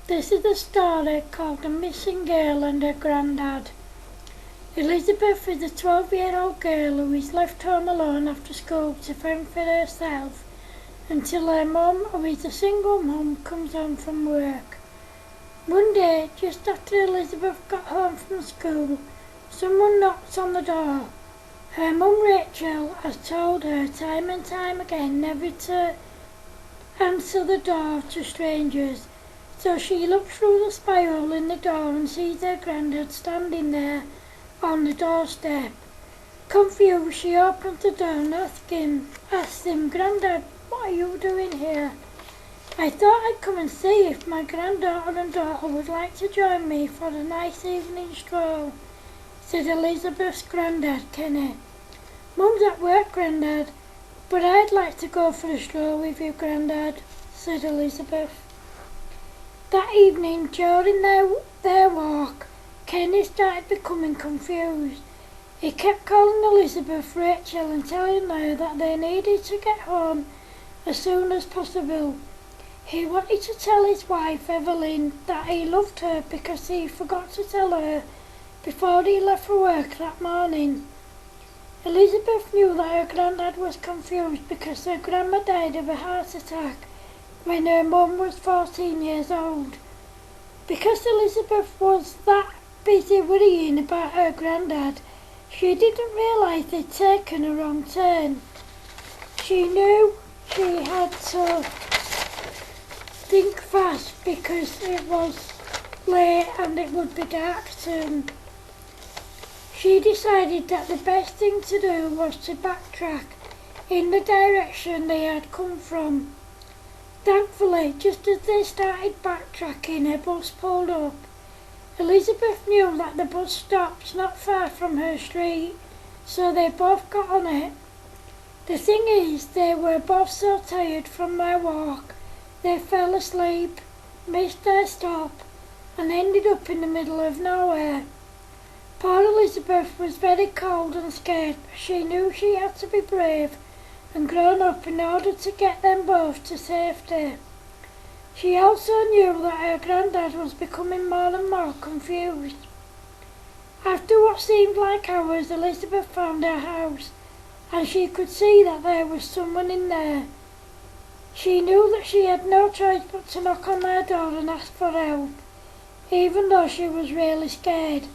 This is a story called A Missing Girl and Her Grandad. Elizabeth is a 12-year-old girl who is left home alone after school to fend for herself until her mum, who is a single mum, comes home from work. One day, just after Elizabeth got home from school, someone knocks on the door. Her mum Rachel has told her time and time again never to answer the door to strangers. So she looks through the spy hole in the door and sees her granddad standing there on the doorstep. Confused, she opens the door and asks him, "Grandad, what are you doing here?" "I thought I'd come and see if my granddaughter and daughter would like to join me for a nice evening stroll," said Elizabeth's granddad, Kenny. "Mum's at work, Grandad, but I'd like to go for a stroll with you, Grandad," said Elizabeth. That evening, during their walk, Kenny started becoming confused. He kept calling Elizabeth Rachel and telling her that they needed to get home as soon as possible. He wanted to tell his wife, Evelyn, that he loved her because he forgot to tell her before he left for work that morning. Elizabeth knew that her granddad was confused because her grandma died of a heart attack when her mum was 14 years old. Because Elizabeth was that busy worrying about her granddad, she didn't realise they'd taken a wrong turn. She knew she had to think fast because it was late and it would be dark soon. She decided that the best thing to do was to backtrack in the direction they had come from. Thankfully, just as they started backtracking, a bus pulled up. Elizabeth knew that the bus stopped not far from her street, so they both got on it. The thing is, they were both so tired from their walk, they fell asleep, missed their stop, and ended up in the middle of nowhere. Poor Elizabeth was very cold and scared, but she knew she had to be brave and grown up in order to get them both to safety. She also knew that her granddad was becoming more and more confused. After what seemed like hours, Elizabeth found her house, and she could see that there was someone in there. She knew that she had no choice but to knock on their door and ask for help, even though she was really scared.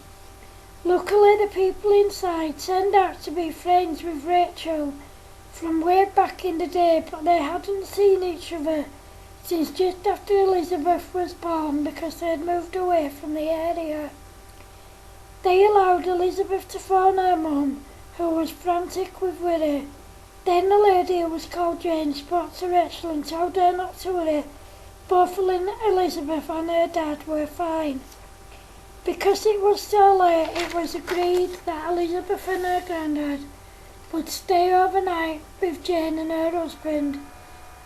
Luckily, the people inside turned out to be friends with Rachel from way back in the day, but they hadn't seen each other since just after Elizabeth was born because they'd moved away from the area. They allowed Elizabeth to phone her mum, who was frantic with worry. Then a lady who was called Jane spoke to Rachel and told her not to worry. Both Elizabeth and her dad were fine. Because it was so late, it was agreed that Elizabeth and her granddad would stay overnight with Jane and her husband,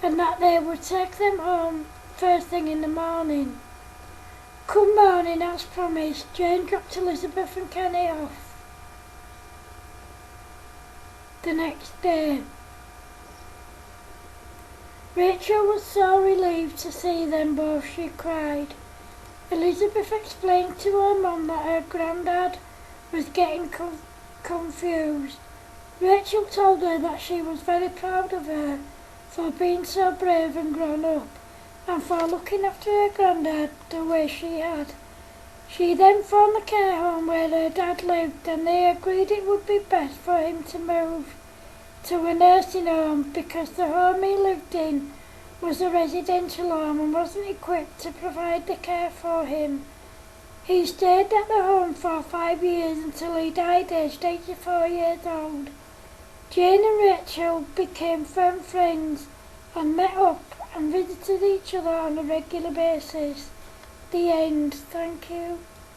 and that they would take them home first thing in the morning. Come morning, as promised, Jane dropped Elizabeth and Kenny off. The next day, Rachel was so relieved to see them both she cried. Elizabeth explained to her mum that her granddad was getting confused. Rachel told her that she was very proud of her for being so brave and grown up, and for looking after her granddad the way she had. She then phoned the care home where her dad lived, and they agreed it would be best for him to move to a nursing home because the home he lived in was a residential home and wasn't equipped to provide the care for him. He stayed at the home for 5 years until he died aged 84 years old. Jane and Rachel became firm friends and met up and visited each other on a regular basis. The end. Thank you.